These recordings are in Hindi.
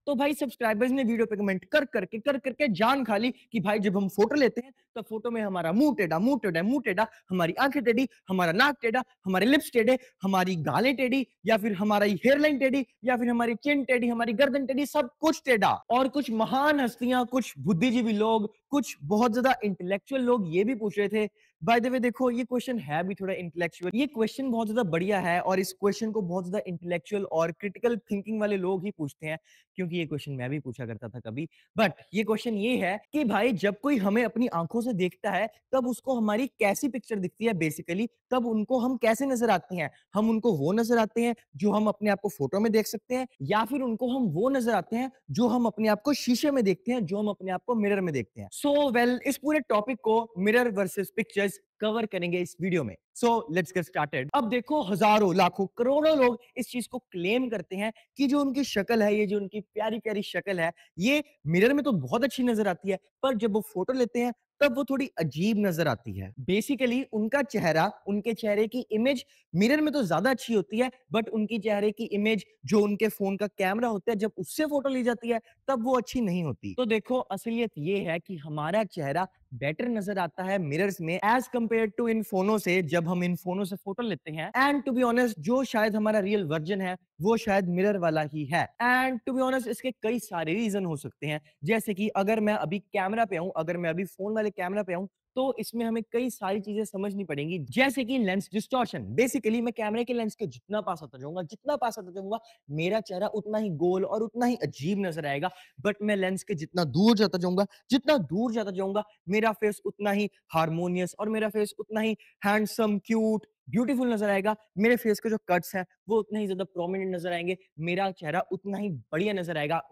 तो भाई सब्सक्राइबर्स ने वीडियो पे कमेंट कर करके जान खा ली कि भाई जब हम फोटो लेते हैं तो फोटो में हमारा मुंह टेढ़ा, हमारी आंखें टेढ़ी, हमारा नाक टेढ़ा, हमारे लिप्स टेढ़े, हमारी गालें टेढ़ी, या फिर हमारी हेयरलाइन टेढ़ी, या फिर हमारी चिन टेढ़ी, हमारी गर्दन टेढ़ी, सब कुछ टेढ़ा। और कुछ महान हस्तियां, कुछ बुद्धिजीवी लोग, कुछ बहुत ज्यादा इंटेलेक्चुअल लोग ये भी पूछ रहे थे। बाय द वे देखो, ये क्वेश्चन है भी थोड़ा इंटेलेक्चुअल, ये क्वेश्चन बहुत ज्यादा बढ़िया है और इस क्वेश्चन को बहुत ज्यादा इंटेलेक्चुअल और क्रिटिकल थिंकिंग वाले लोग ही पूछते हैं, क्योंकि ये क्वेश्चन मैं भी पूछा करता था कभी। बट ये क्वेश्चन ये है कि भाई जब कोई हमें अपनी आंखों से देखता है तब उसको हमारी कैसी पिक्चर दिखती है बेसिकली, तब उनको हम कैसे नजर आते हैं? हम उनको वो नजर आते हैं जो हम अपने आप को फोटो में देख सकते हैं, या फिर उनको हम वो नजर आते हैं जो हम अपने आप को शीशे में देखते हैं, जो हम अपने आप को मिरर में देखते हैं? सो वेल, इस पूरे टॉपिक को मिरर वर्सेस पिक्चर्स कवर करेंगे इस वीडियो में। So let's get started. अब देखो, हजारों, लाखों, करोड़ों लोग इस चीज को क्लेम करते हैं कि जो उनकी शक्ल है, ये जो उनकी प्यारी प्यारी शक्ल है, ये मिरर में तो बहुत अच्छी नजर आती है, पर जब वो फोटो लेते हैं तब वो थोड़ी अजीब नजर आती है। बेसिकली उनका चेहरा, उनके चेहरे की इमेज मिरर में तो ज्यादा अच्छी होती है, बट उनकी चेहरे की इमेज जो उनके फोन का कैमरा होता है, जब उससे फोटो ली जाती है तब वो अच्छी नहीं होती। तो देखो, असलियत ये है कि हमारा चेहरा बेटर नजर आता है मिरर्स में एज कंपेयर टू इन फोनों से, जब हम इन फोनों से फोटो लेते हैं। एंड टू बी ऑनेस्ट, जो शायद हमारा रियल वर्जन है वो शायद मिरर वाला ही है। एंड टू बी ऑनेस्ट, इसके कई सारे रीजन हो सकते हैं, जैसे कि अगर मैं अभी कैमरा पे हूं, अगर मैं अभी फोन वाले कैमरा पे हूं, तो इसमें हमें कई सारी चीजें समझनी पड़ेंगी, जैसे कि लेंस डिस्टॉर्शन। बेसिकली मैं कैमरे के लेंस के जितना पास आता जाऊंगा, जितना पास आता जाऊंगा, मेरा चेहरा उतना ही गोल और उतना ही अजीब नजर आएगा। बट मैं लेंस के जितना दूर जाता जाऊंगा, जितना दूर जाता जाऊंगा, मेरा फेस उतना ही हारमोनियस और मेरा फेस उतना ही हैंडसम, क्यूट, ब्यूटीफुल नजर आएगा। मेरे फेस के जो कट्स हैं वो उतने ही ज्यादा प्रोमिनेंट नजर आएंगे। मेरा चेहरा उतना ही बढ़िया नजर आएगा।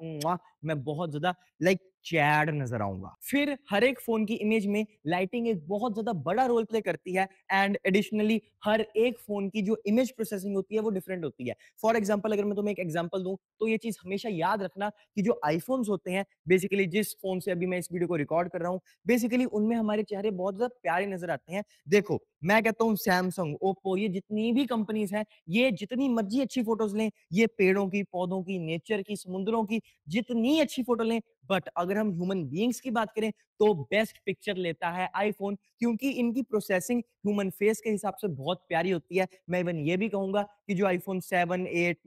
मैं बहुत ज्यादा लाइक चैड नजर आऊंगा। फिर हर एक फोन की इमेज में लाइटिंग एक बहुत ज्यादा बड़ा रोल प्ले करती है। एंड एडिशनली हर एक फोन की जो इमेज प्रोसेसिंग होती है वो डिफरेंट होती है। फॉर एग्जाम्पल, अगर मैं तुम्हें एक एग्जाम्पल दूं, तो ये चीज हमेशा याद रखना कि जो आईफोन्स होते हैं, बेसिकली जिस फोन से अभी मैं इस वीडियो को रिकॉर्ड कर रहा हूं, बेसिकली उनमें हमारे चेहरे बहुत ज्यादा प्यारे नजर आते हैं। देखो, मैं कहता हूँ सैमसंग, ओप्पो, ये जितनी भी कंपनीज हैं, ये जितनी मर्जी अच्छी फोटोज लें, ये पेड़ों की, पौधों की, नेचर की, समुद्रों की, जितनी अच्छी फोटो लें, बट अगर हम ह्यूमन बीइंग्स की बात करें तो बेस्ट पिक्चर लेता है आईफोन, क्योंकि इनकी प्रोसेसिंग ह्यूमन फेस के हिसाब से बहुत प्यारी होती है। मैं इवन ये भी कहूंगा कि जो आईफोन 7, 8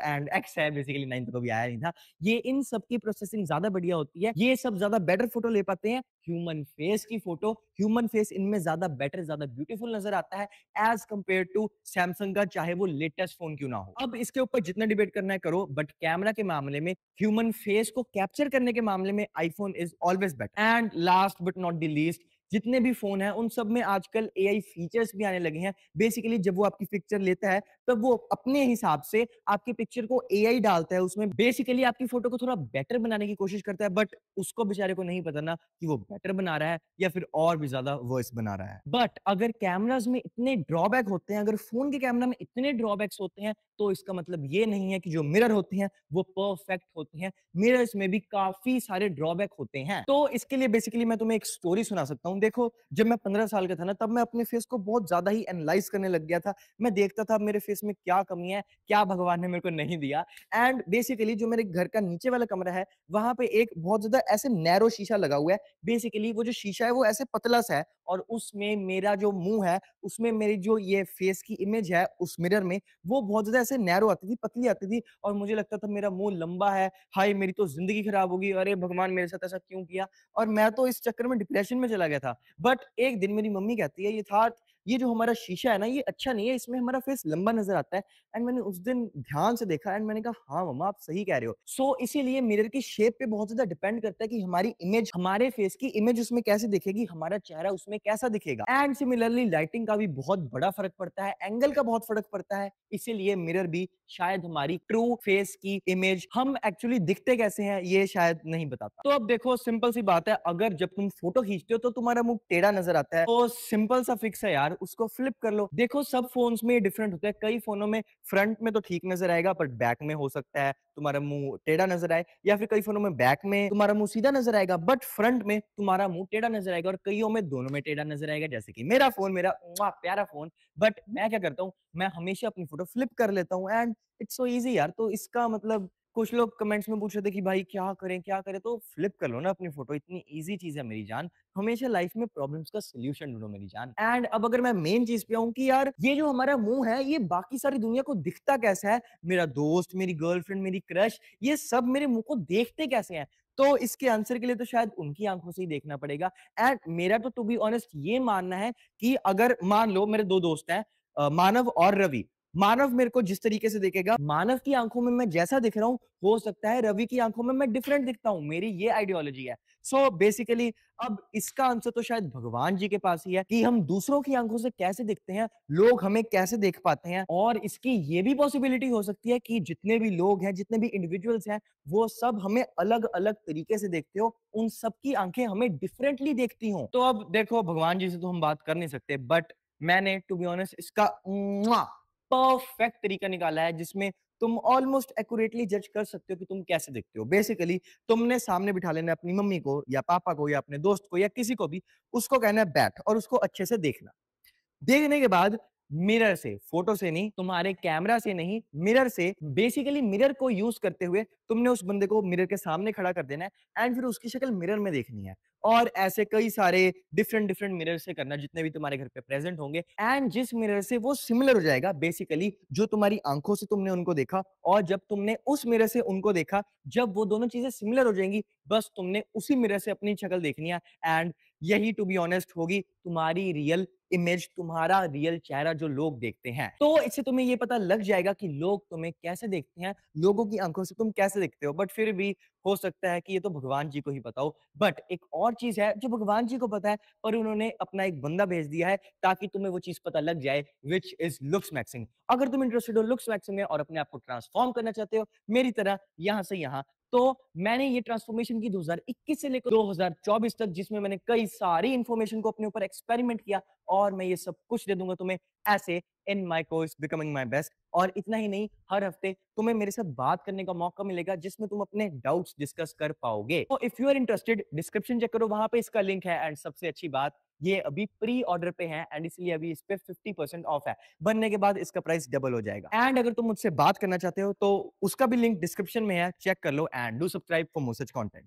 एंड एक्स है, बेसिकली 9 तो कभी आया नहीं था, ये इन सब की प्रोसेसिंग ज्यादा बढ़िया होती है। ये सब ज्यादा बेटर फोटो ले पाते हैं। ह्यूमन फेस की फोटो, ह्यूमन फेस इनमें ज्यादा बेटर, ज्यादा ब्यूटीफुल नजर आता है एज कंपेयर टू सैमसंग का, चाहे वो लेटेस्ट फोन क्यों ना हो। अब इसके ऊपर जितना डिबेट करना है करो, बट कैमरा के मामले में, ह्यूमन फेस को कैप्चर करने के मामले में iPhone is always better. And last but not the least, जितने भी फोन हैं उन सब में आजकल एआई फीचर्स भी आने लगे हैं। बेसिकली जब वो आपकी पिक्चर लेता है तब वो अपने हिसाब से आपकी पिक्चर को एआई डालता है उसमें, बेसिकली आपकी फोटो को थोड़ा बेटर बनाने की कोशिश करता है। बट उसको बेचारे को नहीं पता ना कि वो बेटर बना रहा है या फिर और भी ज्यादा वर्स बना रहा है। बट अगर कैमराज में इतने ड्रॉबैक होते हैं, अगर फोन के कैमरा में इतने ड्रॉबैक्स होते हैं, तो इसका मतलब ये नहीं है कि जो मिरर होते हैं वो परफेक्ट होते हैं। मिरर्स में भी काफी सारे ड्रॉबैक होते हैं। तो इसके लिए बेसिकली मैं तुम्हें एक स्टोरी सुना सकता हूँ। देखो, जब मैं 15 साल का था ना, तब मैं अपने फेस को बहुत ज्यादा ही एनालाइज करने लग गया था। मैं देखता था मेरे फेस में क्या कमी है, क्या भगवान ने मेरे को नहीं दिया। एंड बेसिकली जो मेरे घर का नीचे वाला कमरा है, वहां पे एक बहुत ज्यादा ऐसे नैरो शीशा लगा हुआ है। बेसिकली वो जो शीशा है वो ऐसे पतला सा है, और उसमें मेरा जो मुंह है, उसमें मेरी जो ये फेस की इमेज है उस मिरर में, वो बहुत ज्यादा ऐसे नैरो आती थी, पतली आती थी, और मुझे लगता था मेरा मुंह लंबा है, हाय मेरी तो जिंदगी खराब होगी, अरे भगवान मेरे साथ ऐसा क्यों किया। और मैं तो इस चक्कर में डिप्रेशन में चला गया था। बट एक दिन मेरी मम्मी कहती है, ये जो हमारा शीशा है ना, ये अच्छा नहीं है, इसमें हमारा फेस लंबा नजर आता है। एंड मैंने उस दिन ध्यान से देखा एंड मैंने कहा, हाँ मम्मा, आप सही कह रहे हो। सो इसीलिए मिरर की शेप पे बहुत ज्यादा डिपेंड करता है कि हमारी इमेज, हमारे फेस की इमेज उसमें कैसे दिखेगी, हमारा चेहरा उसमें कैसा दिखेगा। एंड सिमिलरली लाइटिंग का भी बहुत बड़ा फर्क पड़ता है, एंगल का बहुत फर्क पड़ता है। इसीलिए मिरर भी शायद हमारी ट्रू फेस की इमेज, हम एक्चुअली दिखते कैसे हैं, ये शायद नहीं बताता। तो अब देखो, सिंपल सी बात है, अगर जब तुम फोटो खींचते हो तो तुम्हारा मुंह टेढ़ा नजर आता है, तो सिंपल सा फिक्स है यार, उसको फ्लिप कर लो। देखो, सब फोन्स में डिफरेंट होता है। कई फोनों में फ्रंट में तो ठीक नजर आएगा, बट बैक में हो सकता है तुम्हारा मुंह टेढ़ा नजर आए, या फिर कई फोनों में बैक में तुम्हारा मुंह सीधा नजर आएगा बट फ्रंट में तुम्हारा मुंह टेढ़ा नजर आएगा, और कईयों में दोनों में टेढ़ा नजर आएगा, जैसे कि मेरा फोन, मेरा प्यारा फोन। बट मैं क्या करता हूँ, मैं हमेशा अपनी फोटो फ्लिप कर लेता हूँ, एंड इट्स सो इजी यार। तो इसका मतलब कुछ लोग कमेंट्स में पूछ रहे थे कि भाई क्या करें? तो फ्लिप कर लो ना अपनी फ़ोटो, इतनी ईज़ी चीज़ है मेरी जान। हमेशा लाइफ़ में प्रॉब्लम्स का सॉल्यूशन ढूँढो मेरी जान। एंड अब अगर मैं मेन चीज़ पे आऊँ कि यार ये जो हमारा मुँह है, ये बाकी सारी दुनिया को दिखता कैसा है? मेरा दोस्त, मेरी गर्लफ्रेंड, मेरी क्रश, ये सब मेरे मुँह को देखते कैसे हैं? तो इसके आंसर के लिए तो शायद उनकी आँखों से ही देखना पड़ेगा। एंड मेरा तो टू बी ऑनेस्ट ये मानना है कि अगर मान लो मेरे 2 दोस्त हैं मानव और रवि। मानव मेरे को जिस तरीके से देखेगा, मानव की आँखों में मैं जैसा दिख रहा हूँ, हो सकता है रवि की आँखों में मैं डिफरेंट दिखता हूँ। मेरी ये आइडियोलॉजी है। सो बेसिकली अब इसका आंसर तो शायद भगवान जी के पास ही है कि हम दूसरों की आँखों से कैसे दिखते हैं, लोग हमें कैसे देख पाते हैं और इसकी ये भी पॉसिबिलिटी हो सकती है कि जितने भी लोग हैं, जितने भी इंडिविजुअल्स हैं, वो सब हमें अलग-अलग तरीके से देखते हो, उन सबकी आँखें हमें डिफरेंटली देखती हों। तो अब देखो भगवान जी से तो हम बात कर नहीं सकते बट मैंने टू बी ऑनेस्ट इसका परफेक्ट तरीका निकाला है जिसमें तुम ऑलमोस्ट एक्यूरेटली जज कर सकते हो कि तुम कैसे दिखते हो। बेसिकली तुमने सामने बिठा लेना है अपनी मम्मी को या पापा को या अपने दोस्त को या किसी को भी, उसको कहना है बैठ और उसको अच्छे से देखना। देखने के बाद मिरर से, फोटो से नहीं, तुम्हारे कैमरा से नहीं, मिरर से बेसिकली मिरर को यूज़ करते हुए तुमने उस बंदे को मिरर के सामने खड़ा कर देना है एंड फिर उसकी शक्ल मिरर में देखनी है। और ऐसे कई सारे डिफरेंट मिरर से करना जितने भी तुम्हारे घर पे प्रेज़ेंट होंगे एंड जिस मिरर से वो सिमिलर हो जाएगा बेसिकली जो तुम्हारी आँखों से तुमने उनको देखा और जब तुमने उस मिरर से उनको देखा, जब वो दोनों चीज़ें सिमिलर हो जाएँगी, बस तुमने उसी मिरर से अपनी शक्ल देखनी है एंड यही टू बी ऑनेस्ट होगी तुम्हारी रियल इमेज, तुम्हारा रियल चेहरा जो लोग देखते हैं। तो इससे तुम्हें ये पता लग जाएगा कि लोग तुम्हें कैसे देखते हैं, लोगों की आँखों से तुम कैसे दिखते हो। बट फिर भी हो सकता है कि ये तो भगवान जी को ही पता हो। बट एक और चीज़ है जो भगवान जी को पता है पर उन्होंने अपना एक बंदा भेज दिया है ताकि तुम्हें वो चीज़ पता लग जाए व्हिच इज़ लुक्स मैक्सिंग। अगर तुम इंटरेस्टेड हो लुक्स मैक्सिंग में और अपने आप को ट्रांसफॉर्म करना चाहते हो मेरी तरह यहाँ से यहाँ, तो मैंने ये ट्रांसफॉर्मेशन की 2021 से लेकर 2024 तक जिसमें मैंने कई सारी इंफॉर्मेशन को अपने ऊपर एक्सपेरिमेंट किया और मैं ये सब कुछ दे दूँगा तुम्हें ऐसे in my course becoming my best. और इतना ही नहीं, हर हफ्ते तुम्हें मेरे साथ बात करने का मौका मिलेगा जिसमें तुम अपने डाउट्स डिस्कस कर पाओगे। तो if you are interested description check करो, वहाँ पे इसका लिंक है एंड सबसे अच्छी बात ये अभी प्री ऑर्डर पे है एंड इसलिए अभी इस पे 50% ऑफ है। बनने के बाद इसका प्राइस डबल हो जाएगा। एंड अगर तुम मुझसे बात करना चाहते हो तो उसका भी लिंक डिस्क्रिप्शन में है, चेक कर लो and do subscribe for more such content.